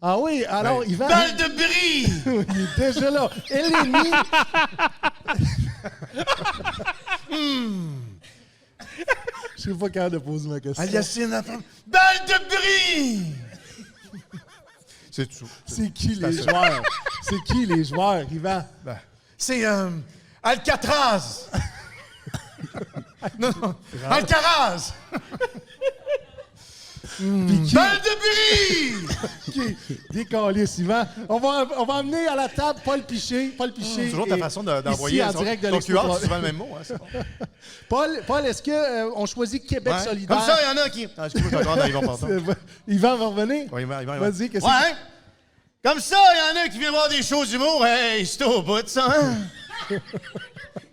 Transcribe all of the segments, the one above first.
Ah oui, alors Yvan... Balle de bris! Il est déjà là. Eleni... Je sais pas quand de poser ma question. Aliassine à femme. Balle de bris! C'est tout. C'est qui les joueurs? C'est qui les joueurs, Yvan? C'est Alcatraz! non, Alcaraz! Balle de bris! OK. Décalisse, Yvan. On va emmener à la table Paul Piché. Paul Piché. C'est toujours ta façon d'envoyer ici, en direct de ton l'Expo QR, 3. c'est souvent le même mot. Hein, c'est bon. Paul, est-ce qu'on choisit Québec Ouais. solidaire? Comme ça, il y en a qui... Ah, excuse-moi, t'as encore Yvan Panton. Yvan va revenir? Ouais, Yvan. Vas-y, qu'est-ce Ouais. Comme ça, il y en a qui viennent voir des shows d'humour. Hey, c'est au bout, ça, hein?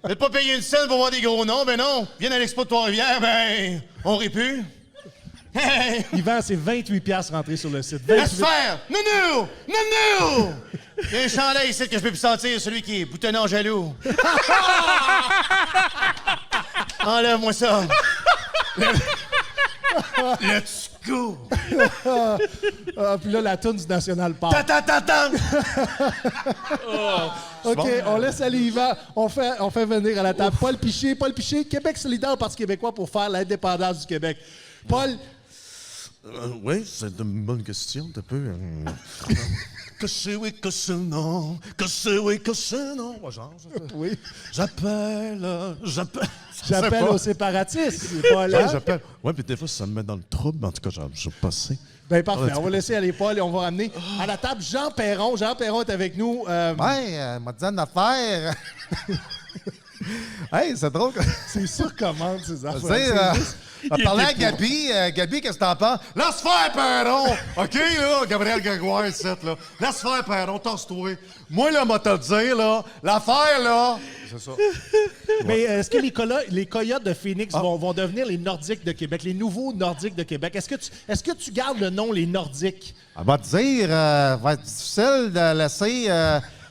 Vous n'êtes pas payé une scène pour voir des gros noms, ben non. Viens à l'Expo de Trois-Rivières, ben, on rit plus. Hey! Yvan, c'est 28 piastres rentrés sur le site. Laisse 28. faire! Nounou! Nounou! Il y a un chandail ici que je peux plus sentir, celui qui est boutonnant jaloux. Enlève-moi ça. Let's go! Ah, puis là, la toune du National part. Ta-ta-ta-ta! OK, on laisse aller Yvan. On fait venir à la table Paul Piché. Paul Piché, Québec solidaire au Parti québécois pour faire l'indépendance du Québec. Paul, Oui, c'est une bonne question, t'as peu. Que c'est oui, que c'est non. Que c'est oui, que c'est non. Moi, genre, oui, j'appelle. j'appelle aux séparatistes. C'est Paul, hein? J'appelle. Ouais, puis des fois, ça me met dans le trouble. En tout cas, j'ai passé. Ben parfait, on va laisser aller Paul et on va ramener à la table Jean Perron. Jean Perron est avec nous. M'a dit une affaire. Hey, c'est drôle. C'est sur commande, ces Tu affaires. sais, on parlait à Gabi. Gabi, qu'est-ce que t'en penses? Laisse faire, Perron! OK, là, Gabriel Grégoire, ici, là. Laisse faire, Perron, tasse-toi. Moi, là, moi te le dire, là, l'affaire, là... C'est ça. Mais est-ce que les Coyotes de Phoenix vont devenir les Nordiques de Québec, les nouveaux Nordiques de Québec? Est-ce que tu gardes le nom les Nordiques? Elle va te dire, va être difficile de laisser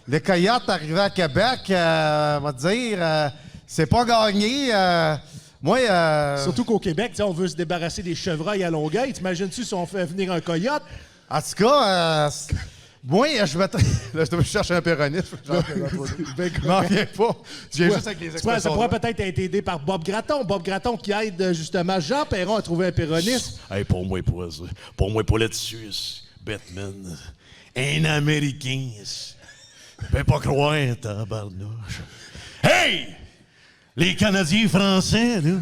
les Coyotes arriver à Québec. Va te dire, c'est pas gagné. Moi, Surtout qu'au Québec, tu sais, on veut se débarrasser des chevreuils à Longueuil. T'imagines-tu si on fait venir un coyote? en tout cas, moi, je vais... Là, je cherche un péroniste. Je m'en viens pas. Je viens juste avec les Ça expressions. pourrait peut-être être aidé par Bob Gratton. Bob Gratton qui aide justement Jean Perron à trouver un péroniste. Hey, pour moi, pas là-dessus, Batman. Un Américain. Je peux pas croire, tabarnouche. Hey! Les Canadiens français, là,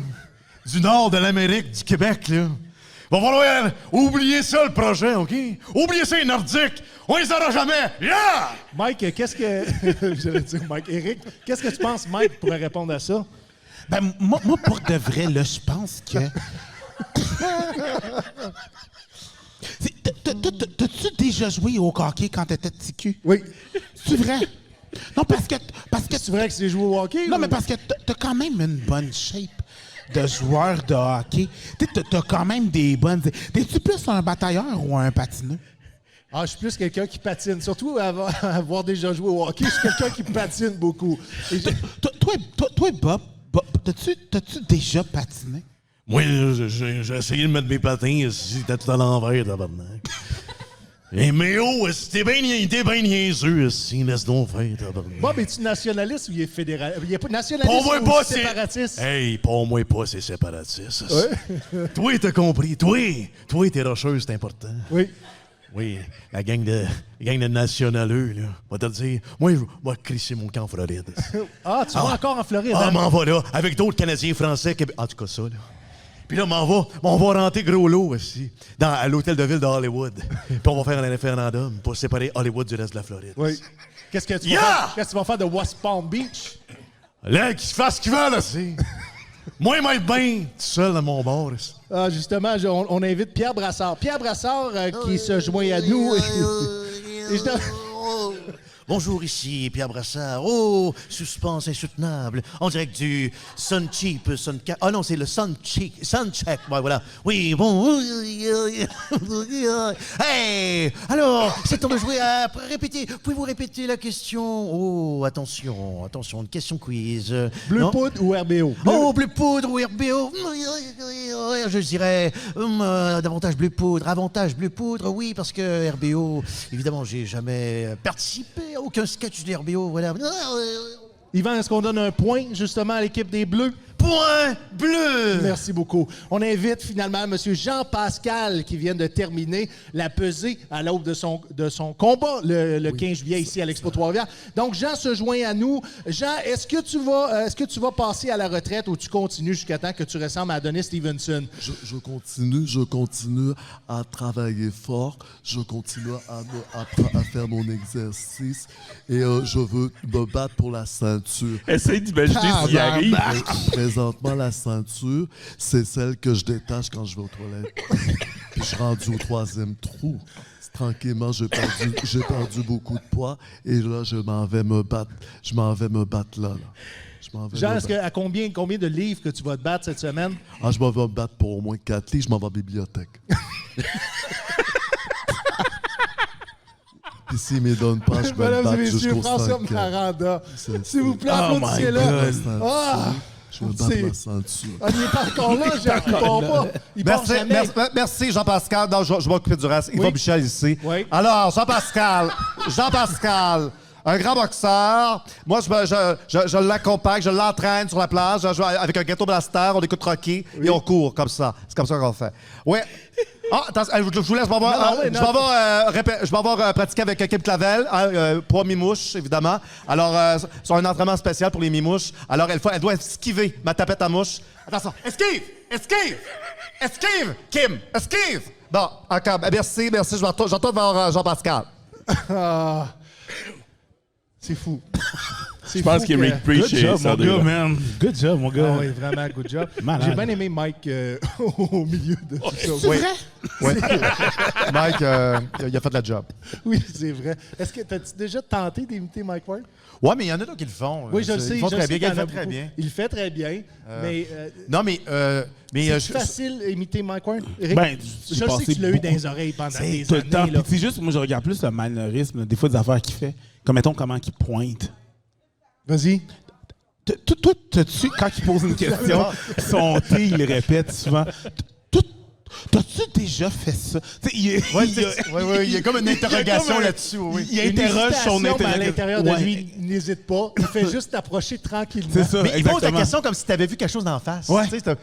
du nord de l'Amérique, du Québec, là. Va falloir oublier ça, le projet, OK? Oubliez ça, les Nordiques. On les aura jamais. Yeah! Mike, qu'est-ce que... J'allais dire Mike. Éric, qu'est-ce que tu penses, Mike, pourrait répondre à ça? Ben, moi, pour de vrai, là, je pense que... T'as-tu déjà joué au hockey quand t'étais petit cul? Oui. C'est vrai? Non, parce que C'est vrai que c'est joué au hockey? non, ou- mais parce que t'as quand même une bonne shape de joueur de hockey. T'as quand même des bonnes... T'es-tu plus un batailleur ou un patineux? Ah, je suis plus quelqu'un qui patine. Surtout avoir déjà joué au hockey, je suis quelqu'un qui patine beaucoup. Et Toi, Bob, t'as-tu déjà patiné? Moi, j'ai essayé de mettre mes patins ici, t'es tout à l'envers, tabarnak. Et mais oh, t'es bien niaiseux, ici, laisse donc faire, tabarnak. Bob, es-tu nationaliste ou il est fédéral? Il est pas nationaliste Pour moi ou pas, c'est... séparatiste? Hey, pour moi pas, c'est séparatiste. Toi, t'as compris. Toi, t'es rocheuse, c'est important. Oui. Oui, la gang de nationaleux, là. Va te le dire. Moi, je vais crisser mon camp en Floride. Ah, tu vas encore en Floride? Ah, hein? m'en va là, avec d'autres Canadiens français. En tout cas, ça, là. Puis là, on va rentrer gros lot aussi, à l'hôtel de ville de Hollywood. Puis on va faire un référendum pour séparer Hollywood du reste de la Floride. Oui. Qu'est-ce que tu vas Yeah! faire? Qu'est-ce que tu vas faire de West Palm Beach? Là, qu'ils fassent ce qu'ils veulent, là, c'est. Moi, il m'aide bien, tout seul dans mon bar. Là. Ah, justement, on invite Pierre Brassard. Pierre Brassard qui se joint à nous. Et Bonjour, ici Pierre Brassard. Oh, suspense insoutenable. En direct du Sun Cheap, Ah non, c'est le Sun Check. Ouais, voilà. Oui, bon. Hey! Alors, c'est temps de jouer à répéter. Pouvez-vous répéter la question? Oh, attention, une question quiz. Bleu Non? poudre ou RBO? Oh, bleu poudre ou RBO? Je dirais davantage bleu poudre. Avantage bleu poudre, oui, parce que RBO, évidemment, j'ai jamais participé à aucun sketch de RBO, voilà. Yvan, est-ce qu'on donne un point, justement, à l'équipe des Bleus? Point bleu! Merci beaucoup. On invite finalement M. Jean-Pascal qui vient de terminer la pesée à l'aube de son combat le 15 juillet ici à l'Expo Trois-Rivières. Donc, Jean se joint à nous. Jean, est-ce que tu vas passer à la retraite ou tu continues jusqu'à temps que tu ressembles à Adonis Stevenson? Je continue à travailler fort, je continue à faire mon exercice et je veux me battre pour la ceinture. Essaye d'imaginer s'il y arrive. Présentement, la ceinture, c'est celle que je détache quand je vais aux toilettes. Puis je suis rendu au 3e trou. Tranquillement, j'ai perdu beaucoup de poids et là, je m'en vais me battre. Je m'en vais me battre là. Jean, à combien de livres que tu vas te battre cette semaine? Ah, je m'en vais me battre pour au moins 4 livres. Je m'en vais à la bibliothèque. Puis s'il ne me donne pas, je vais me Mesdames et battre messieurs, jusqu'au François 5. Maranda. S'il vous plaît, Oh my applaudissez-le. God. Ah! Je vais me battre ma ceinture. Ah, il n'est pas encore là, Jean. Il part pas. Il part jamais. Merci, Jean-Pascal. Non, je vais m'occuper du reste. Yvan Michel ici. Oui. Alors, Jean-Pascal, un grand boxeur. Moi, je l'accompagne, je l'entraîne sur la plage. Je joue avec un gâteau blaster, on écoute Rocky et on court comme ça. C'est comme ça qu'on fait. Oui. Ah, attends, je vous laisse. Je m'en vais pratiquer avec Kim Clavel, pour mimouche, évidemment. Alors, c'est un entraînement spécial pour les mimouches. Alors, elle doit esquiver ma tapette à mouche. Attention. Esquive! Kim! Esquive! Bon, encore. Merci. Je retourne vers Jean-Pascal. Ah. C'est fou. Je pense qu'il Rick Good Preach job, mon ça gars, man. Good job, mon gars. Ah oui, vraiment, good job. Malade. J'ai bien aimé Mike au milieu de tout ça. C'est vrai? Oui. Mike, il a fait la job. Oui, c'est vrai. Est-ce que t'as-tu déjà tenté d'imiter Mike Ward? Oui, mais il y en a d'autres qui le font. Oui, je le sais. Ils font je très sais bien. qu'il y en Il a fait très beaucoup. bien. Il le fait très bien. Mais Non, mais c'est facile d'imiter Mike Ward? Eric? Ben, Je sais que tu l'as eu dans les oreilles pendant des tout le temps. années. Là. Puis c'est juste, moi, je regarde plus le mannerisme, là, des fois, des affaires qu'il fait. Comme, mettons, comment il pointe. Vas-y. Toi, t'as-tu, quand il pose une question, son T, il le répète souvent. T'as-tu déjà fait ça? Oui, il y a comme une interrogation là-dessus. Oui. Il interroge son Une hésitation, mais à l'intérieur de Ouais. lui, il n'hésite pas. Il fait juste t'approcher tranquillement. C'est ça, Mais il pose la exactement. question comme si tu avais vu quelque chose d'en face. Ouais. Tu sais,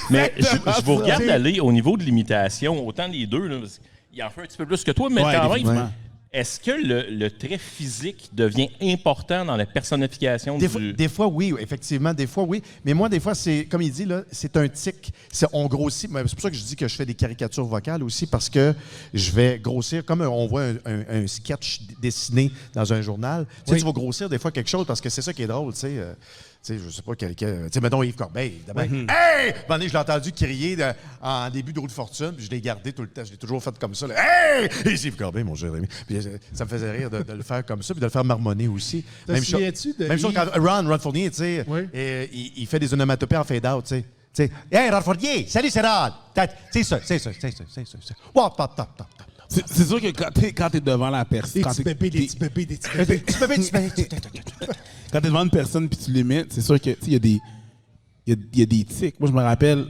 Mais je vous regarde C'est- aller au niveau de l'imitation, autant les deux, là, parce qu'il en fait un petit peu plus que toi, mais Ouais, quand même, définitivement. est-ce que le trait physique devient important dans la personnification du... Des fois, oui, effectivement, des fois, oui. Mais moi, des fois, c'est, comme il dit, là, c'est un tic. On grossit. C'est pour ça que je dis que je fais des caricatures vocales aussi, parce que je vais grossir, comme on voit un sketch dessiné dans un journal. Tu sais, tu vas grossir des fois quelque chose, parce que c'est ça qui est drôle, tu sais. Tu sais, je sais pas, quelqu'un. Tu sais, mettons Yves Corbeil, évidemment. Hey! Un moment donné, je l'ai entendu crier en début de Roue de Fortune, puis je l'ai gardé tout le temps. Je l'ai toujours fait comme ça. Là. Hey! Et c'est Yves Corbeil, mon Jérémy. Puis ça me faisait rire de le faire comme ça, puis de le faire marmonner aussi. Te souviens-tu de Même chose Yves? quand Ron Fournier, tu sais, Oui. il fait des onomatopées en fade-out, tu sais. Tu sais, hey, Ron Fournier! Salut, c'est Ron! C'est ça. Wop, pop, top. C'est sûr que quand t'es devant la personne. Des petits bébés, des petits bébés, des petits bébés. Quand t'es devant une personne puis tu l'imites, c'est sûr que il y a des tics. Moi, je me rappelle,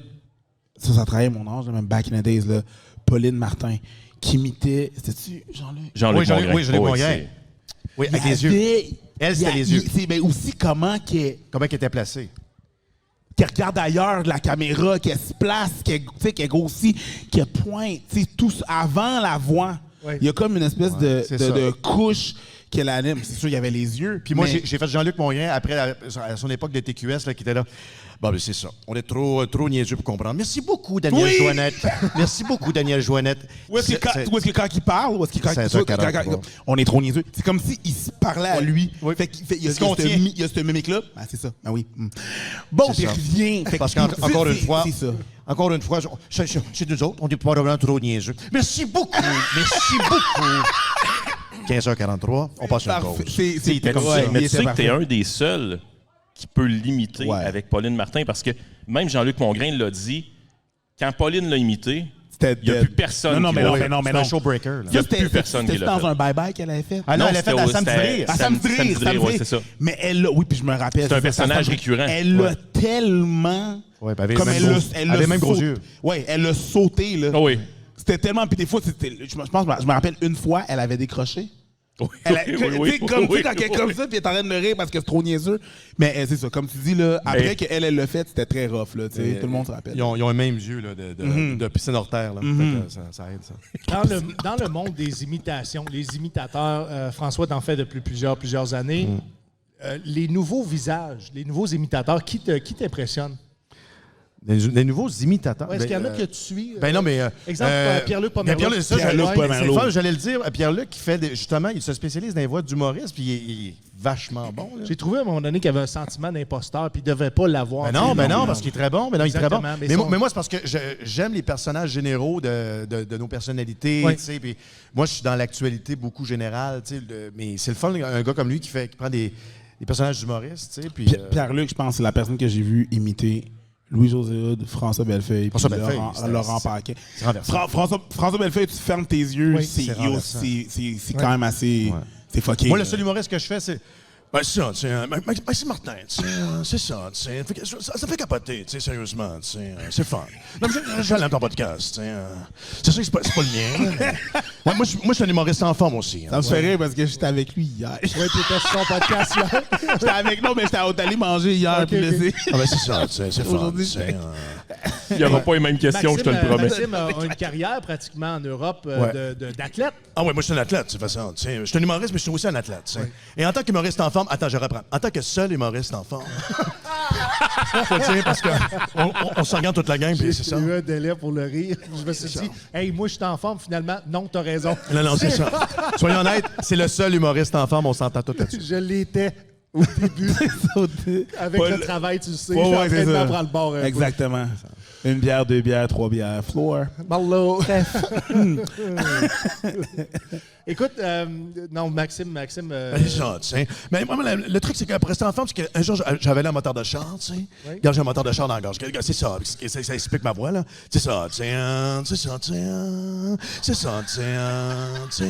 ça travaillait mon âge, même back in the days, là, Pauline Martin, qui imitait. C'était-tu Jean-Luc? Jean-Luc Oui, Mongrain. Jean-Luc Mongrain. c'est- Oui, avec les yeux. Elle, c'était les yeux. Mais aussi comment qu'elle Comment il était placé? regarde ailleurs de la caméra, qu'elle se place, qu'elle grossit, qu'elle pointe, tout avant la voix. Oui. Il y a comme une espèce c'est de couche qu'elle anime. C'est sûr, il y avait les yeux. Puis moi, mais- j'ai fait Jean-Luc Mongrain après, à son époque de TQS, là, qui était là. Bon, ben c'est ça. On est trop niaiseux pour comprendre. Merci beaucoup, Daniel Oui! Joannette. Merci beaucoup, Daniel Joannette. Où est-ce que quand il parle, où est-ce que quand 16h43. on est trop niaiseux. C'est comme s'il se parlait à lui. Oui. Fait qu'il fait, il y a Il se contient. il y a ce mimique-là. Ah, c'est ça. Ah oui. Bon, C'est puis ça. revient. Fait Parce que- qu'encore une fois, C'est ça. encore une fois, chez nous autres, on est probablement trop niaiseux. Merci beaucoup. Merci beaucoup. 15h43, on passe une Parfait. pause. C'est Il était comme ça. Mais il tu sais était que t'es parfait. un des seuls qui peut l'imiter Ouais. avec Pauline Martin parce que même Jean-Luc Mongrain l'a dit, quand Pauline l'a imité, C'était il n'y a dead. plus personne Non, qui mais l'a non, fait. mais non, mais C'est un non. showbreaker. là. Il y a C'était- plus personne qui c'était l'a dans fait. un bye-bye qu'elle avait fait. Ah non, elle a fait c'était à au- Sam c'était- Drire. Ah, Sam Sam Drire, Drire, ouais, c'est ça. Mais elle l'a, oui, puis je me rappelle. C'est un ça, personnage Sam- récurrent. Elle l'a Ouais. tellement. Ouais, puis elle avait Comme les elle mêmes l'a. gros- elle avait les mêmes gros yeux. Oui, elle l'a sauté, là. Ah oui. C'était tellement. Puis des fois, c'était. Je me rappelle une fois, elle avait décroché. Oui, Elle a- oui, tu sais, oui, comme tu oui, sais, quand elle est comme oui. ça, puis elle est en train de le rire parce que c'est trop niaiseux. Mais c'est ça, comme tu dis, là, après Mais- qu'elle l'a fait, c'était très rough, là. Tu sais, tout le monde se rappelle. Ils ont les mêmes yeux là, de piscine hors terre. Là. Fait que ça aide, ça. Dans le monde des imitations, les imitateurs, François t'en fait depuis plusieurs années, les nouveaux visages, les nouveaux imitateurs, qui t'impressionnent? Des nouveaux imitateurs. Est-ce qu'il y en a que tu suis? Ben non, mais. Exemple, Pierre-Luc Pomerleau. Pierre-Luc, ça, Pierre-Luc c'est Pomerleau. le fun, j'allais le dire. Pierre-Luc, qui fait justement, il se spécialise dans les voix d'humoriste, puis il est vachement bon. Là. J'ai trouvé à un moment donné qu'il y avait un sentiment d'imposteur, puis il ne devait pas l'avoir. Ben non, parce qu'il est très bon. Ben non, il est très bon. Exactement, mais Mais, son- mais moi, c'est parce que j'aime les personnages généraux de nos personnalités. Oui. Tu sais, puis moi, je suis dans l'actualité beaucoup générale. Tu sais, mais c'est le fun, un gars comme lui qui prend des personnages d'humoristes. Tu sais, puis, Pierre-Luc, je pense, c'est la personne que j'ai vu imiter Louis-José Hood, François Bellefeuille, puis François Bellefeuille, Laurent c'est- Paquet. c'est renversé. François Bellefeuille, tu fermes tes yeux, Oui, c'est c'est renversant. quand même assez... Ouais. C'est fucké. moi, là. le seul humoriste que je fais, c'est. Ben, c'est ça, tu sais, Maxime Martin, tu sais, c'est ça, tu sais, ça fait capoter, tu sais, sérieusement, tu sais, c'est fun. Non, mais j'aime ton podcast, tu sais, c'est sûr que c'est pas le mien, là, mais- Ouais, moi, je suis un humoriste en forme aussi. Ça me fait rire parce que j'étais avec lui hier. Oui, tu étais sur son podcast hier. j'étais allé manger hier, puis là, ok. c'est... Ah ben c'est ça, tu sais, c'est fun, Aujourd'hui, tu sais, Il n'y aura pas les mêmes questions, je te le promets. Maxime a une carrière pratiquement en Europe d'athlète. Ah ouais, moi je suis un athlète, de toute façon. Tu sais, je suis un humoriste, mais je suis aussi un athlète. Tu sais. Et en tant qu'humoriste en forme, attends, je reprends. En tant que seul humoriste en forme, faut le dire parce qu'on s'en regarde toute la gang, puis c'est ça. J'ai eu un délai pour le rire. Je me suis dit, hey, moi, je suis en forme. Finalement, non, t'as raison. Non, c'est ça. Soyons honnêtes, c'est le seul humoriste en forme, on s'entend tout là-dessus. Je l'étais au début. Avec Pas le le- travail, tu le sais. Ouais, j'ai ouais, c'est ça. entraînement prendre le bord. un peu. Exactement. Une bière, 2 bières, 3 bières. Floor. Marlo. Écoute, non, Maxime. C'est ça, tu sais. Mais moi, le truc, c'est qu'après rester en forme, c'est qu'un jour, j'avais là un moteur de char, tu sais. Regarde, j'ai un moteur de char dans la gorge. C'est ça, ça explique ma voix, là. C'est ça, tu sais, c'est ça, tu sais, c'est ça, tu sais,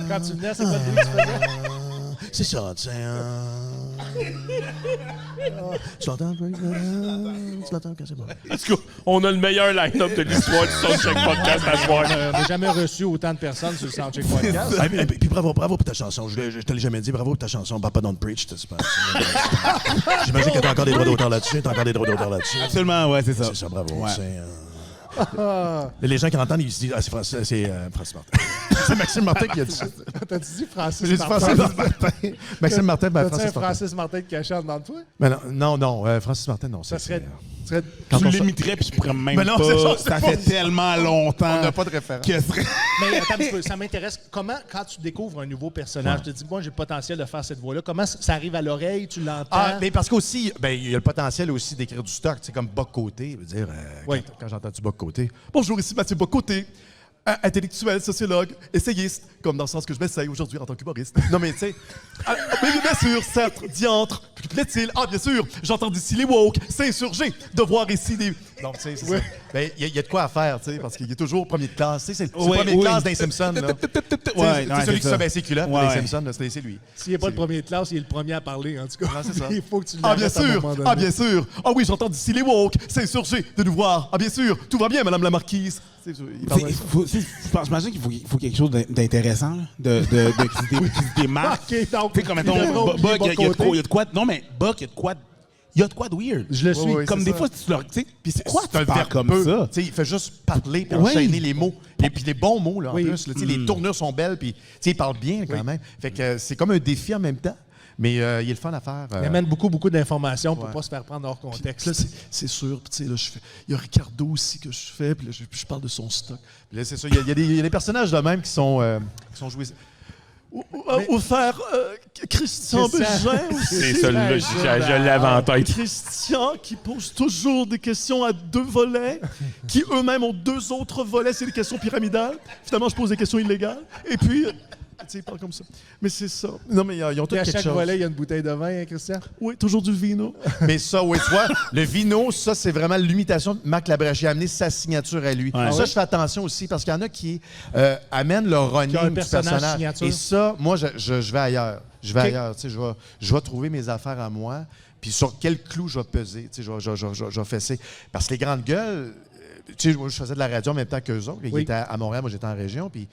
Quand tu venais, c'est quoi le bruit que tu faisais? c'est ça, tu sais. Tu l'entends, Greg? Tu l'entends quand c'est bon? En tout cas, on a le meilleur line-up de l'histoire du Soundcheck Podcast à soir. On n'a jamais reçu autant de personnes sur le Soundcheck Podcast. Ah, puis bravo pour ta chanson. Je te l'ai jamais dit. Bravo pour ta chanson. Papa Don't Preach. J'imagine que t'as encore des droits d'auteur là-dessus. Absolument, ouais, c'est ça. C'est ça, bravo. Ouais. Les gens qui l'entendent, ils se disent, ah, c'est Francis Martin. C'est Maxime Martin qui a dit ça. T'as-tu dit Francis J'ai dit Martin? Francis Martin. Maxime Martin, ben T'as-tu un Francis Martin. Francis Martin qui cachait en dedans de toi? Ben non, Francis Martin, non. Ça serait... Tu on l'imiterais, puis je pourrais même Mais non, pas. c'est ça, Ça fait tellement longtemps. On n'a pas de référence. que ce serait- Mais attends un petit peu, ça m'intéresse. Comment, quand tu découvres un nouveau personnage, tu te dis, moi, j'ai le potentiel de faire cette voix-là. Comment ça arrive à l'oreille? Tu l'entends? Ah, mais parce qu'aussi, il y a le potentiel aussi d'écrire du stock, c'est comme Boc-Côté, je veux dire, Oui. quand j'entends du Boc-Côté. Bonjour, ici Mathieu Boc-Côté, intellectuel, sociologue, essayiste, comme dans le sens que je m'essaye aujourd'hui en tant qu'humoriste. Non, mais tu sais, mais bien sûr, certes, diantre, que plaît-il? Ah, bien sûr, j'entends d'ici les woke, s'insurger, de voir ici des... Non, tu sais, c'est ça. Ben, il y a de quoi à faire, tu sais, parce qu'il est toujours premier de classe, tu sais, c'est le Oui, premier de oui. classe d'un Simpson, là. Tu sais, Ouais, c'est celui qui ça. se baisse ses culottes, Ouais, des ouais. Simpsons, là, c'est lui. S'il n'est pas le premier de classe, il est le premier à parler, en tout cas. Ah, c'est ça. Il faut que tu Ah, bien l'arrêtes à un sûr! moment donné. Ah, bien sûr! Ah oui, j'entends d'ici les woke, s'insurger, de nous voir. Ah, bien sûr! Tout va bien, Madame la Marquise. Il parle comme ça. J'imagine qu'il faut quelque chose d'intéressant, là, qui se démarque. OK, donc, Tu sais, comme mettons, il devrait oublier Buck, il y a de Boc-Côté. quoi- il y a de quoi. Non, mais Buck, il y a de quoi de weird. Je le suis. Oui, oui, Comme c'est des ça. fois, tu leur. Tu sais, Puis pourquoi c'est tu un parles verbe comme peu. ça? Tu sais, il fait juste parler puis Oui. enchaîner les mots. Et puis les bons mots, là, en Oui. plus. Là, tu sais, les tournures sont belles, puis tu sais, il parle bien quand même. Fait que c'est comme un défi en même temps, mais il est le fun à faire. Il amène beaucoup d'informations pour ne pas se faire prendre hors contexte. Là, c'est sûr. Puis, tu sais, là, il y a Ricardo aussi que je fais, puis là, je parle de son stock. Puis là, c'est ça. Il y a des personnages de même qui sont joués. Ou faire Christian C'est ça. Bégin. C'est celui-là, je l'avais en tête. Christian qui pose toujours des questions à 2 volets, qui eux-mêmes ont 2 autres volets, c'est des questions pyramidales. Finalement, je pose des questions illégales. Et puis, tu sais, il parle comme ça. Mais c'est ça. Non, mais ils ont tout Et à quelque chaque chose. volet, il y a une bouteille de vin, hein, Christian? Oui, toujours du vino. Mais ça, oui, tu vois, le vino, ça, c'est vraiment l'imitation de Marc Labrèche. Il a amené sa signature à lui. Ouais. Ça, je fais attention aussi parce qu'il y en a qui amènent le running Qui a un du personnage personnage. signature. Et ça, moi, je vais ailleurs. Je vais OK. ailleurs. Tu sais, je vais trouver mes affaires à moi. Puis sur quel clou je vais peser. Tu sais, je vais fesser. Parce que les grandes gueules, tu sais, moi, je faisais de la radio en même temps qu'eux autres. Ils Oui. étaient à Montréal, moi, j'étais en région. Puis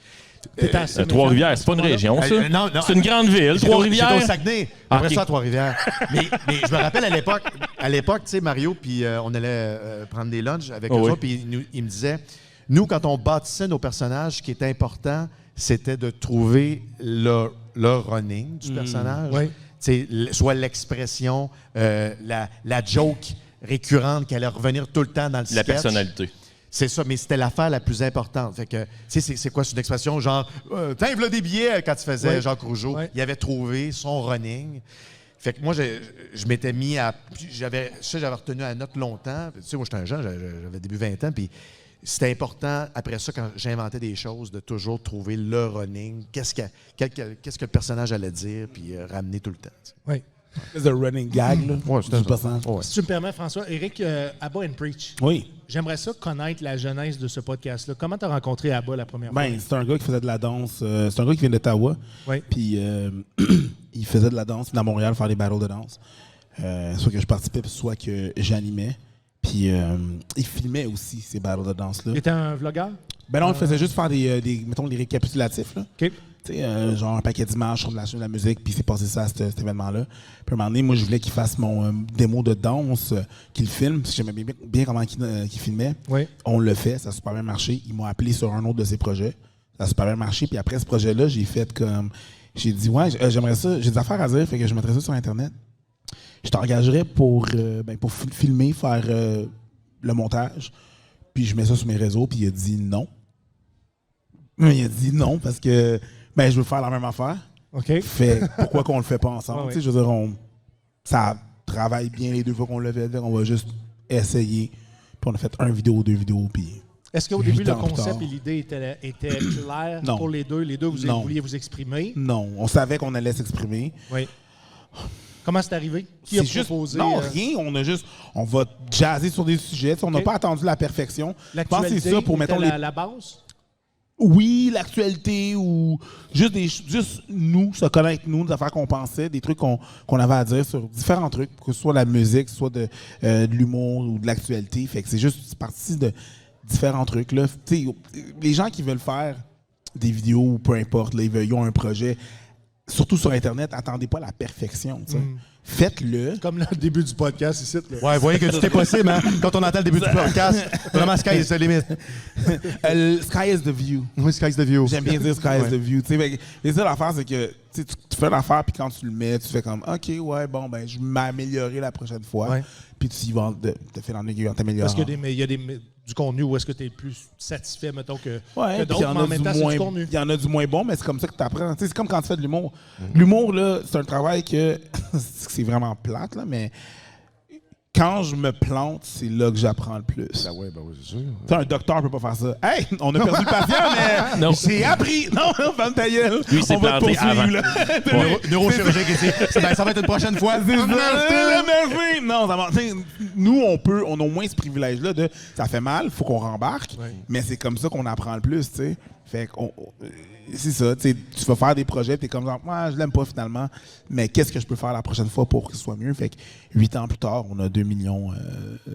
T'étais assez Trois-Rivières, méchant c'est pas une à ce région, ça. non, C'est une grande ville, J'étais Trois-Rivières. au Saguenay. Ah, Après ok. ça, à Trois-Rivières. mais je me rappelle à l'époque, tu sais, Mario, puis on allait prendre des lunchs avec Oh eux oui. autres, puis il me disait, nous, quand on bâtissait nos personnages, ce qui était important, c'était de trouver le running du personnage. Oui. Tu sais, soit l'expression, la joke récurrente qui allait revenir tout le temps dans le sketch. La personnalité. C'est ça, mais c'était l'affaire la plus importante. Fait que, tu sais, c'est quoi, c'est une expression genre, tiens, voilà des billets quand tu faisais Oui. Jacques Rougeau. Oui. Il avait trouvé son running. Fait que moi, je m'étais mis à. J'avais retenu la note longtemps. Tu sais, moi, j'étais un jeune, j'avais début 20 ans, puis c'était important, après ça, quand j'inventais des choses, de toujours trouver le running. Qu'est-ce que le personnage allait dire, puis ramener tout le temps. Tu sais. Oui. C'est un running gag, là. Ouais, c'était du ça. personnage. Ouais. Si tu me permets, François, Éric, Abba and Preach. Oui. J'aimerais ça connaître la genèse de ce podcast-là. Comment tu as rencontré Abba la première fois? Ben, c'est un gars qui faisait de la danse. C'est un gars qui vient d'Ottawa. Oui. Puis il faisait de la danse, puis à Montréal, faire des battles de danse. Soit que je participais, soit que j'animais. Puis il filmait aussi ces battles de danse-là. Il était un vlogueur? Ben non, il faisait juste faire des mettons, des récapitulatifs, là. OK. Tu sais, genre un paquet d'images sur de la musique, puis il s'est passé ça à cet événement-là. Puis à un moment donné, moi, je voulais qu'il fasse mon démo de danse, qu'il filme, parce que j'aimais bien comment qu'il filmait. Oui. On l'a fait, ça a super bien marché. Ils m'ont appelé sur un autre de ses projets. Ça a super bien marché. Puis après ce projet-là, j'ai fait comme... J'ai dit, ouais, j'aimerais ça, j'ai des affaires à dire, fait que je mettrais ça sur Internet. Je t'engagerais pour filmer, faire le montage, puis je mets ça sur mes réseaux, puis il a dit non. Il a dit non, parce que je veux faire la même affaire. OK. Fait pourquoi qu'on le fait pas ensemble? Ouais, Tu sais, je veux dire, ça travaille bien les 2 fois qu'on l'a fait, on va juste essayer. Puis on a fait 1 vidéo, 2 vidéos, puis... Est-ce qu'au début, 8 le ans plus concept tard. et l'idée étaient clairs Non. pour les deux? Les deux, vous Non. vouliez vous exprimer? Non, on savait qu'on allait s'exprimer. Oui. Comment c'est arrivé? Qui a C'est juste, proposé? non, rien. On va jazzer sur des sujets. Tu sais, on n'a OK. pas attendu la perfection. Je pense que L'actualité c'est ça pour, était mettons, les... la base? Oui, l'actualité ou juste nous, se connaître nous, des affaires qu'on pensait, des trucs qu'on avait à dire sur différents trucs, que ce soit la musique, soit de l'humour ou de l'actualité. Fait que c'est parti de différents trucs. Là. Tu sais, les gens qui veulent faire des vidéos ou peu importe, là, ils ont un projet, surtout sur Internet, attendez pas la perfection. Tu sais. Faites-le. Comme le début du podcast ici. Là. Ouais, vous voyez que tout est possible, hein? Quand on entend le début du podcast, vraiment, sky is the limit. Sky is the view. Oui, sky is the view. J'aime bien dire sky is Ouais. the view. Tu sais, fait que les seules affaires, c'est que tu fais l'affaire, puis quand tu le mets, tu fais comme OK, ouais, bon, ben, je vais m'améliorer la prochaine fois. Ouais. Puis tu y vas de fil en aiguille en t'améliorant. Parce qu'il y a du contenu où est-ce que tu es plus satisfait, mettons, que Ouais, puis il y d'autres, en mais a en même du temps, c'est moins, du contenu. il y en a du moins bon, mais c'est comme ça que tu apprends. C'est comme quand tu fais de l'humour. L'humour, là, c'est un travail que c'est vraiment plate, là, mais quand je me plante, c'est là que j'apprends le plus. Ben oui, c'est sûr. Tu sais, un docteur peut pas faire ça. Hey, on a perdu le patient, mais Non. j'ai appris. Non, ferme ta gueule. Lui, il s'est On va te planté poursuivre, avant. là. Neurochirurgien qui dit, ça va être une prochaine fois. C'est ça. Merci. Non, ça va. Tu sais, nous, on a au moins ce privilège-là de ça fait mal, faut qu'on rembarque, mais c'est comme ça qu'on apprend le plus, tu sais. Fait que c'est ça, tu sais, tu vas faire des projets, t'es comme genre, moi, je l'aime pas finalement, mais qu'est-ce que je peux faire la prochaine fois pour que ce soit mieux? Fait que 8 ans plus tard, on a 2 millions.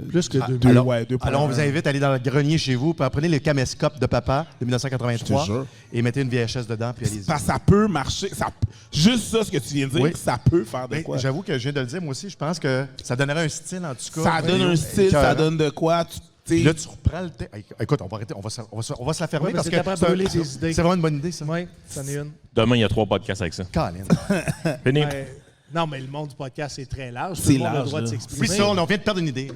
Plus que deux. deux, ouais, 2,1. Alors, on vous invite à aller dans le grenier chez vous, puis prenez le caméscope de papa de 1983 Je te jure. et mettez une VHS dedans, puis allez-y. Ça peut marcher. Juste ça, ce que tu viens de dire, Oui. ça peut faire de Ben, quoi. j'avoue que je viens de le dire, moi aussi, je pense que ça donnerait un style, en tout cas. Ça donne un style, ça donne de quoi. Puis là, tu reprends le thème. Écoute, on va arrêter, on va se la fermer Ouais, parce c'est que après brûler des idées. c'est vraiment une bonne idée, ça. Oui, c'en est une. Demain, il y a 3 podcasts avec ça. Colin. Fini. Non, mais le monde du podcast, c'est très large. Tout C'est le monde a le large, droit de là. s'exprimer. Oui, ça, on vient de perdre une idée.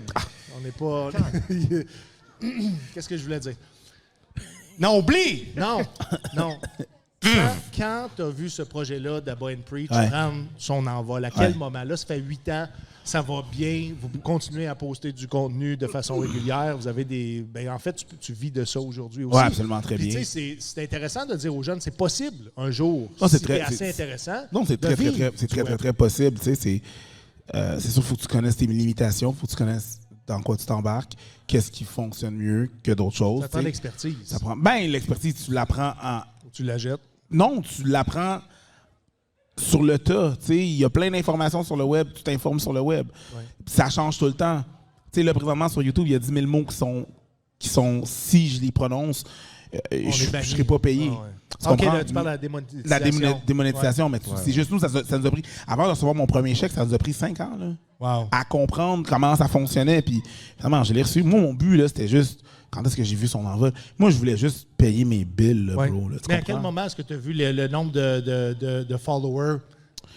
On n'est pas... Qu'est-ce que je voulais dire? Non, oublie! Non, non. Quand tu as vu ce projet-là d'Abba and Preach Ouais. prendre son envol, à quel Ouais. moment? Là, ça fait 8 ans, ça va bien, vous continuez à poster du contenu de façon régulière, vous avez des... Ben, en fait, tu vis de ça aujourd'hui aussi. Ouais, absolument, très Puis, bien. tu sais, c'est intéressant de dire aux jeunes, c'est possible un jour. Non, c'est si très- t'es assez c'est- intéressant. Non, c'est de très, très, vivre très, c'est du très, web. très, très possible. Tu sais, c'est sûr qu'il faut que tu connaisses tes limitations, il faut que tu connaisses dans quoi tu t'embarques, qu'est-ce qui fonctionne mieux que d'autres choses. Ça prend tu sais. l'expertise. Ça prend. Ben, l'expertise, tu l'apprends en. Tu la jettes. Non, tu l'apprends sur le tas. Tu sais, il y a plein d'informations sur le web, tu t'informes sur le web. Ça change tout le temps. Tu sais, là, présentement, sur YouTube, il y a 10 000 mots qui sont si je les prononce, je ne banni. serai pas payé. Ah ouais. Tu OK, comprends? là, tu parles de la démonétisation. La démonétisation, mais c'est juste nous, ça nous a pris. Avant de recevoir mon premier chèque, ça nous a pris 5 ans là, Wow. à comprendre comment ça fonctionnait. Puis, vraiment, je l'ai reçu. Moi, mon but, là, c'était juste. Quand est-ce que j'ai vu son envol? Moi, je voulais juste payer mes bills, là, Ouais. bro. Là, tu Mais à comprends? quel moment est-ce que tu as vu le nombre de followers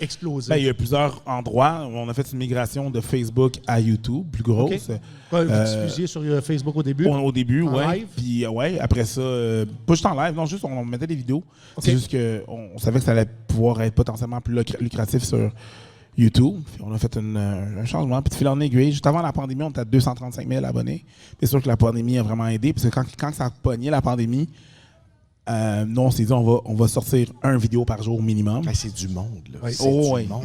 exploser? Ben, il y a plusieurs endroits. On a fait une migration de Facebook à YouTube, plus grosse. OK. Vous diffusiez sur Facebook au début? Au début, En ouais. live? Puis, ouais, après ça, pas juste en live, non, juste on mettait des vidéos. OK. C'est juste qu'on savait que ça allait pouvoir être potentiellement plus lucratif sur YouTube. Puis on a fait un changement. Puis de fil en aiguille, juste avant la pandémie, on était à 235 000 abonnés. C'est sûr que la pandémie a vraiment aidé. Parce que quand ça a pogné la pandémie, nous, on s'est dit, on va sortir un vidéo par jour minimum. Ben, c'est du monde, là. Oui. C'est Oh, du oui. monde.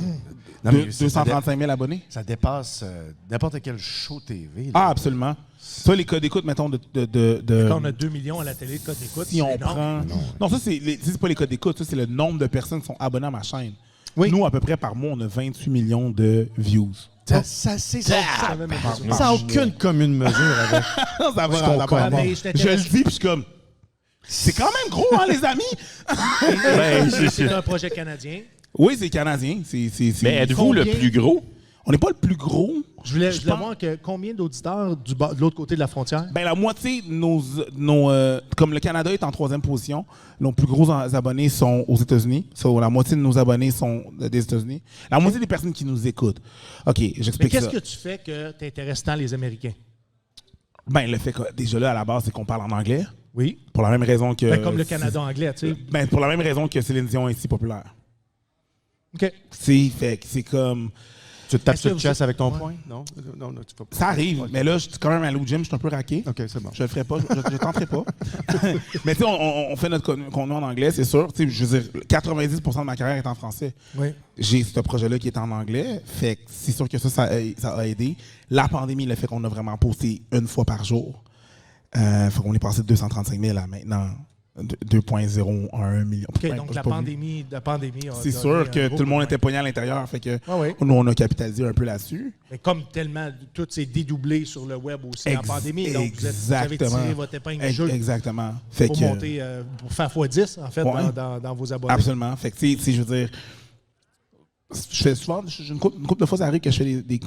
Non, mais ça 235 000 abonnés. Ça dépasse n'importe quel show TV. là. Ah, absolument. Ça, les codes d'écoute, mettons, Quand on a 2 millions à la télé de code d'écoute, si c'est on énorme. prend. Non, ça, c'est pas les codes d'écoute, ça, c'est le nombre de personnes qui sont abonnées à ma chaîne. Oui. Nous, à peu près par mois, on a 28 millions de views. Ça n'a aucune commune mesure avec. Ça va, Ce qu'on ça va. connaît. Mais je Je le dis, puis je suis comme. C'est quand même gros, hein, les amis? Ben, C'est un projet canadien. Oui, c'est canadien. Mais êtes-vous le Combien? plus gros? On n'est pas le plus gros. Je voulais pense- voir que combien d'auditeurs de l'autre côté de la frontière? Ben, la moitié de comme le Canada est en 3e position, nos plus gros abonnés sont aux États-Unis. La moitié de nos abonnés sont des États-Unis. La moitié des personnes qui nous écoutent. OK, Mais j'explique ça. qu'est-ce que tu fais que t'intéresses tant les Américains? Ben, le fait que, déjà là, à la base, c'est qu'on parle en anglais. Oui. Pour la même raison que. Ben, comme le Canada anglais, tu sais. Ben, pour la même raison que Céline Dion est si populaire. OK. Fait que c'est comme. Tu te tapes Est-ce sur que le vous chest avec ton Ouais. poing? Non, non, tu fais pas. Ça arrive, mais là, je suis quand même allé au gym, je suis un peu raqué. OK, c'est bon. Je le ferai pas, je tenterai pas. Mais tu sais, on fait notre contenu en anglais, c'est sûr. Tu sais, je veux dire, 90% de ma carrière est en français. Oui. J'ai ce projet-là qui est en anglais, fait que c'est sûr que ça a aidé. La pandémie, le fait qu'on a vraiment posté une fois par jour. Fait qu'on est passé de 235 000 à maintenant 2,01 million. OK, Ouais, donc j'ai la pas vu. pandémie a C'est donné sûr un que gros tout le monde coup de était pogné à l'intérieur, fait que Ah oui. nous, on a capitalisé un peu là-dessus. Mais comme tellement, tout s'est dédoublé sur le web aussi en pandémie. Donc, vous avez Exactement. tiré votre épingle du jeu Exactement. Fait pour que, monter, pour faire x10, en fait, Ouais. dans vos abonnés. absolument. Fait que, tu sais, je veux dire, je fais souvent, une couple de fois, ça arrive que je fais des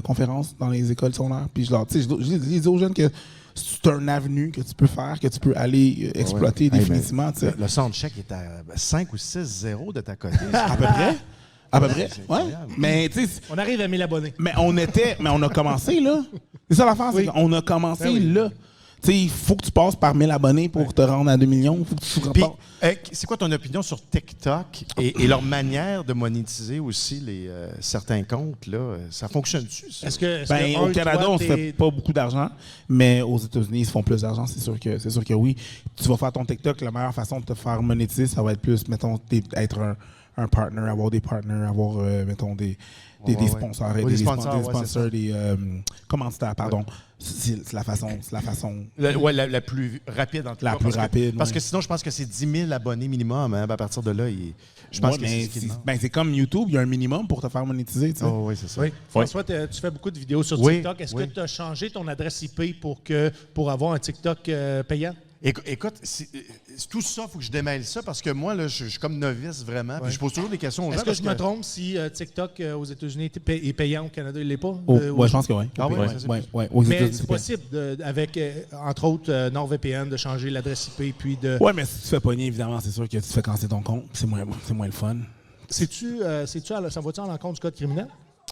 conférences dans les écoles secondaires, puis je dis aux jeunes que c'est un avenue que tu peux faire, que tu peux aller exploiter Ouais. Hey, définitivement. tu sais. Le soundcheck est à 5 ou 6-0 de ta côté. À peu près. À peu près. c'est Ouais. incroyable. Mais tu sais, On arrive à 1000 abonnés. mais on a commencé là. C'est ça l'affaire, Oui. c'est qu'on a commencé Ben oui. là. Tu sais, il faut que tu passes par 1000 abonnés pour te rendre à 2 millions. Il faut que tu Puis, rapportes. c'est quoi ton opinion sur TikTok et leur manière de monétiser aussi certains comptes? Là? Ça fonctionne-tu, ça? Est-ce que, Ben, au Canada, on se fait pas beaucoup d'argent, mais aux États-Unis, ils se font plus d'argent, c'est sûr que oui. Tu vas faire ton TikTok, la meilleure façon de te faire monétiser, ça va être plus, mettons, être un partner, avoir des partners, avoir, mettons, des sponsors, Ouais, des des sponsors, ouais, c'est ça. des commanditaires, pardon. C'est la façon. La plus rapide en tout La cas, plus parce que- rapide, Parce ouais. que sinon, je pense que c'est 10 000 abonnés minimum. Hein, à partir de là, je pense Ouais, que mais c'est ce qu'ils c'est demandent. ben, c'est comme YouTube, il y a un minimum pour te faire monétiser, tu sais. Oh, oui, c'est ça. Oui. François, tu fais beaucoup de vidéos sur Oui, TikTok. Est-ce oui. que tu as changé ton adresse IP pour avoir un TikTok payant? Écoute, tout ça, il faut que je démêle ça parce que moi, là, je suis comme novice vraiment. Puis je pose toujours des questions aux gens. Est-ce que parce je me trompe si TikTok aux États-Unis est payant, au Canada, il ne l'est pas? Ouais, je pense que oui. Ah oui, ouais, ça, c'est ouais. Aux Mais États-Unis, c'est c'est possible, avec, entre autres, NordVPN, de changer l'adresse IP puis de... Ouais, mais si tu fais pogner, évidemment, c'est sûr que tu te fais casser ton compte. C'est moins le fun. Ça va-tu à l'encontre du code criminel?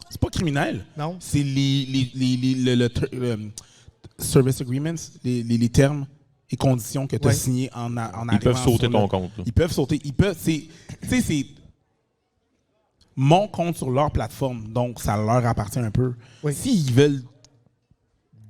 C'est pas criminel. Non. C'est le service agreements, les termes et conditions que tu as signées en arrivant. Ils peuvent sauter sur ton le- compte. Là. Ils peuvent sauter. Ils peuvent. Tu sais, c'est mon compte sur leur plateforme, donc ça leur appartient un peu. Oui. S'ils veulent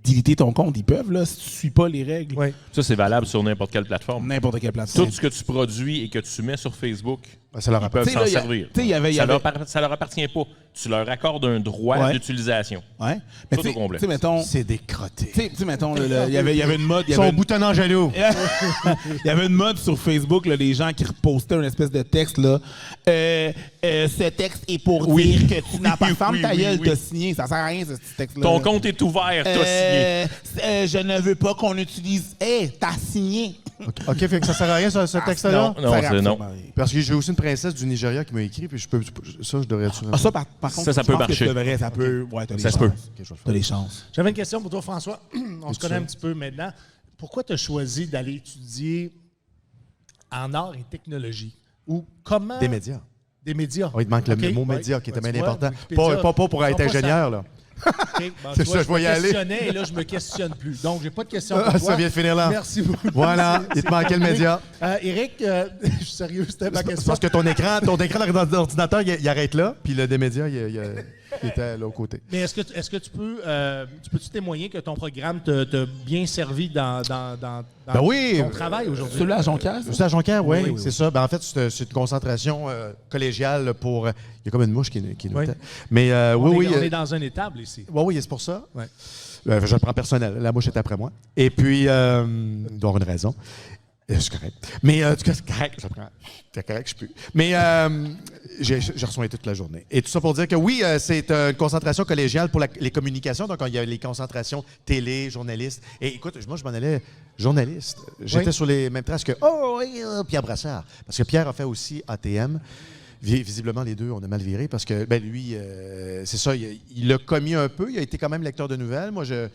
déliter ton compte, ils peuvent, là, si tu ne suis pas les règles. Oui. Ça, c'est valable sur n'importe quelle plateforme. N'importe quelle plateforme. Tout ce que tu produis et que tu mets sur Facebook, Ça leur ils peuvent T'sais, s'en là, servir. t'sais, il y avait- Ça leur appartient pas. Tu leur accordes un droit Ouais. d'utilisation. Ouais. Mais Tout tu au complet. sais, mettons, C'est des crottés. tu sais, mettons, il y avait une mode. Il y Son avait une- boutonnant jaloux. il y avait une mode sur Facebook, là, les gens qui repostaient une espèce de texte. Là. Ce texte est pour dire que tu n'as pas ferme ta gueule, t'as signé. Ça sert à rien, ce petit texte-là. Ton compte est ouvert, t'as signé. Je ne veux pas qu'on utilise. T'as signé. OK, fait que ça sert à rien, ce texte-là? Non, Ça sert c'est non. absolument rien. Parce que j'ai aussi une princesse du Nigeria qui m'a écrit, puis je devrais... Ah, ça, par contre, Ça je peut pense que marcher. c'est vrai, ça peut. Ouais, t'as des Ça se chances. peut. T'as des chances. J'avais une question pour toi, François. On se connaît un petit peu maintenant. Pourquoi tu as choisi d'aller étudier en art et technologie? Ou comment... Des médias. Des médias. Oh, il te manque OK, le mot ouais. média qui était Ouais, bien tu vois, important. Wikipédia, Pas pour être pas ça. ingénieur, là. OK, bon, C'est tu vois, ça, je vais y me aller. questionnais et là, je me questionne plus. Donc, j'ai pas de questions pour Ça toi. vient de finir là. Merci beaucoup. Voilà, il te manquait le média. Éric, je suis sérieux, c'était ma C'est question. parce que ton écran d'ordinateur, il arrête là, puis le des médias, il était à l'autre côté. Mais est-ce que tu peux-tu témoigner que ton programme t'a bien servi dans Ben oui. ton travail aujourd'hui? Celui-là à Jonquière, ça? C'est à Jonquière, oui, Oui, oui, c'est ça. Ben, en fait, c'est une concentration collégiale pour... Il y a comme une mouche qui nous Oui. tête. Mais On est dans un étable ici. oui, c'est pour ça. Ouais. Je le prends personnel. La mouche est après moi. Et puis, il doit avoir une raison. C'est correct. Mais en tout cas, c'est correct. C'est correct, je peux. Mais j'ai reçu toute la journée. Et tout ça pour dire que oui, c'est une concentration collégiale pour les communications. Donc, il y a les concentrations télé, journalistes. Et écoute, moi, je m'en allais journaliste. J'étais Oui. sur les mêmes traces que Pierre Brassard. Parce que Pierre a fait aussi ATM. Visiblement, les deux, on a mal viré parce que lui, c'est ça, il l'a commis un peu. Il a été quand même lecteur de nouvelles. Moi, je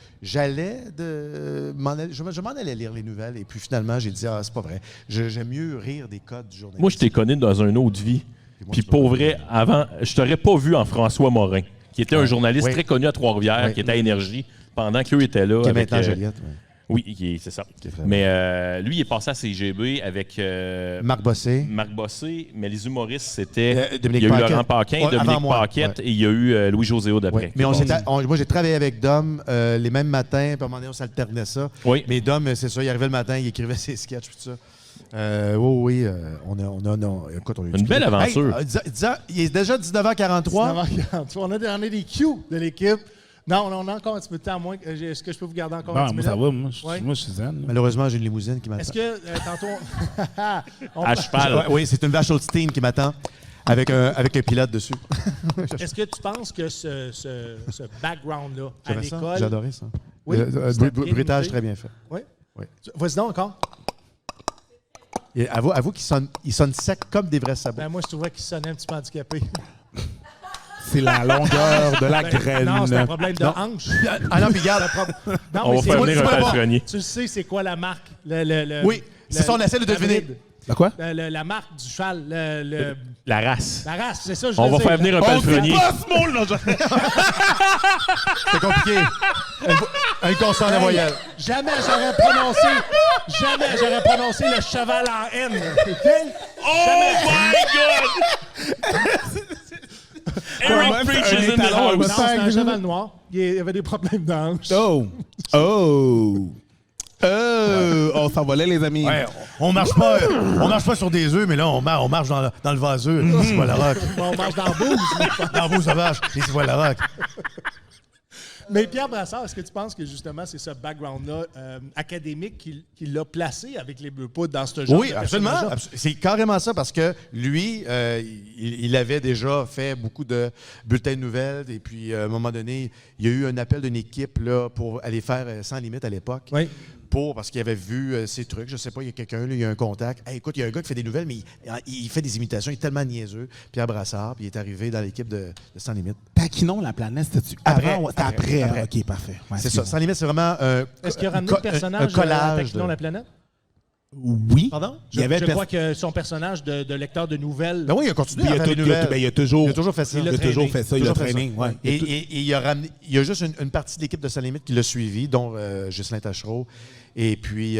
m'en allais lire les nouvelles. Et puis finalement, j'ai dit, c'est pas vrai. J'aime mieux rire des codes du journalisme. Moi, je t'ai connu dans une autre vie. Puis pour vrai, avant, je t'aurais pas vu en François Morin, qui était un journaliste Oui. très connu à Trois-Rivières, Oui. qui était à Énergie, pendant qu'eux étaient là. Qui est avec, maintenant Joliette. ouais. Oui, c'est ça. Qui est vraiment- Mais lui, il est passé à CGB avec Marc Bossé. Marc Bossé, mais les humoristes, c'était... Dominique il y a eu Paquette. Laurent Paquin, Ouais, avant Dominique moi, Paquette, ouais. et il y a eu Louis-José Aude après. Ouais. Mais moi, j'ai travaillé avec Dom les mêmes matins, puis à un moment donné, on s'alternait ça. Oui. Mais Dom, c'est ça, il arrivait le matin, il écrivait ses sketchs, puis tout ça. Oui, écoute, on a eu Une du belle plaisir. aventure. Il est déjà 19h43. On a les Q de l'équipe. Non, on a encore un petit peu de temps à moins. Est-ce que je peux vous garder encore un Bon, petit moi, minute? ça va. Moi, Ouais. je suis zen. là. Malheureusement, j'ai une limousine qui m'attend. Est-ce que tantôt... À cheval. Ouais, oui, c'est une vache Holstein qui m'attend avec un pilote dessus. Est-ce que tu penses que ce background-là, à J'aimais ça, l'école... j'adorais ça. Oui, c'était bien Bruitage imité. très bien fait. Oui? Oui. Vas-y donc encore. Et avoue qu'il sonne sec comme des vrais sabots. Ben, moi, je trouvais qu'il sonnait un petit peu handicapé. C'est la longueur de la Ben, graine. non, c'est un problème de hanche. Ah non, puis regarde. Non, On mais va c'est- faire moi, venir tu un peux pas. palefrenier. Tu le sais, c'est quoi la marque? Oui, c'est ça, on essaie de la deviner. bride. De quoi? La marque du cheval. La race. La race, c'est ça, je On le va sais. faire venir un palefrenier. ce mot, là! C'est compliqué. Un consonne à voyelle. Jamais j'aurais prononcé le cheval en N. OK? Oh my God! Eric preaches in the Non, house. c'est un cheval noir. Il y avait des problèmes de hanche. Oh! Oh! On s'envolait, les amis. Ouais, on marche pas sur des œufs, mais là, on marche dans le vaseux. C'est pas la rock. On mange dans la bouse. Dans vos sauvages, c'est pas la rock. Mais Pierre Brassard, est-ce que tu penses que justement c'est ce background-là académique qui l'a placé avec les Bleus Poudres dans ce genre Oui, de absolument. personnage-là? C'est carrément ça parce que lui, il avait déjà fait beaucoup de bulletins de nouvelles et puis à un moment donné, il y a eu un appel d'une équipe là, pour aller faire Sans Limite à l'époque. Oui. Parce qu'il avait vu ces trucs. Je sais pas, il y a quelqu'un, là, il y a un contact. Hey, écoute, il y a un gars qui fait des nouvelles, mais il fait des imitations. Il est tellement niaiseux. Pierre Brassard, puis il est arrivé dans l'équipe de Sans Limite. Taquinons la planète, c'était-tu Après, avant ou c'était après? après. Hein? OK, parfait. Ouais, C'est ça. bon. Sans Limite, c'est vraiment Est-ce qu'il a ramené le personnage un collage. Taquinons la planète? Oui. Pardon? Il y avait Je crois que son personnage de lecteur de nouvelles. Ben oui, il a continué Puis à faire des nouvelles. il a toujours fait ça. Il a toujours fait ça. Il a trainé. Ouais. Et il y a juste une partie de l'équipe de Sans Limite qui l'a suivi, dont Ghislain Tachereau et puis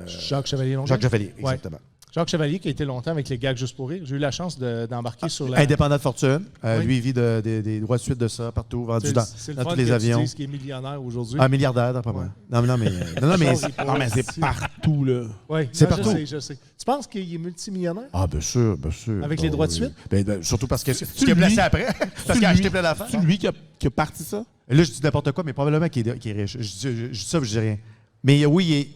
Jacques Chevalier-Longueuil. Jacques Chevalier, Ouais. exactement. Jacques Chevalier qui a été longtemps avec les gags juste pour rire. J'ai eu la chance d'embarquer sur la... Indépendant de fortune. Oui. Lui, il vit des droits de suite de ça partout, vendu C'est dans le tous fun les que avions. tu dises qu'il est millionnaire aujourd'hui. Un milliardaire, d'après moi. Non, mais Non, mais c'est partout, là. Oui, c'est non, partout. Je sais. Tu penses qu'il est multimillionnaire? Ah, bien sûr, bien sûr. Avec les droits de oui. suite? Ben, surtout parce que ce C'est qu'il a lui. placé après. Parce qu'il a acheté plein d'affaires. C'est lui qui a parti ça? Et là, je dis n'importe quoi, mais probablement qu'il est riche. Je dis ça, je dis rien. Mais oui, il est.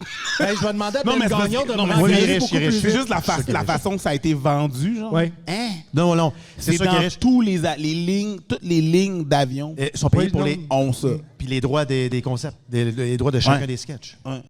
Hey, je vais demander à Non, Ben mais Gagnon de me oui, il est renseigner riche, beaucoup il est riche. plus C'est vite. juste la façon que ça a été vendu, genre. Oui. Non, c'est C'est sûr qu'il est dans riche. tous les lignes, toutes les lignes d'avion Ils sont payés Oui, pour non. les. ont ça. Puis les droits des concepts, les droits de chacun des sketchs. Ouais.